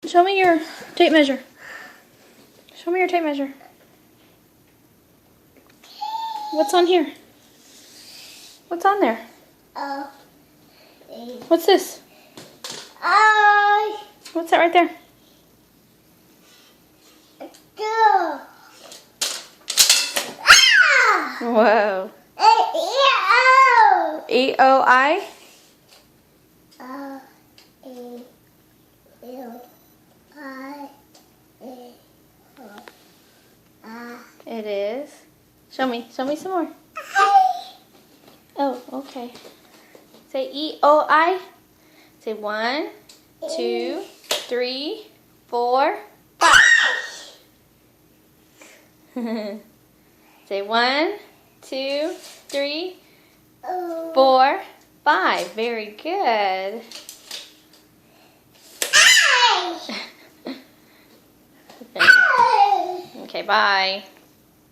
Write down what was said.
Show me your tape measure. Show me your tape measure. What's on here? What's on there? What's this? What's that right there? Whoa. E-O-I? It is. Show me some more. Oh, okay. Say E-O-I. Say 1, 2, 3, 4, 5. Say 1, 2, 3, 4, 5. Very good. Okay, bye.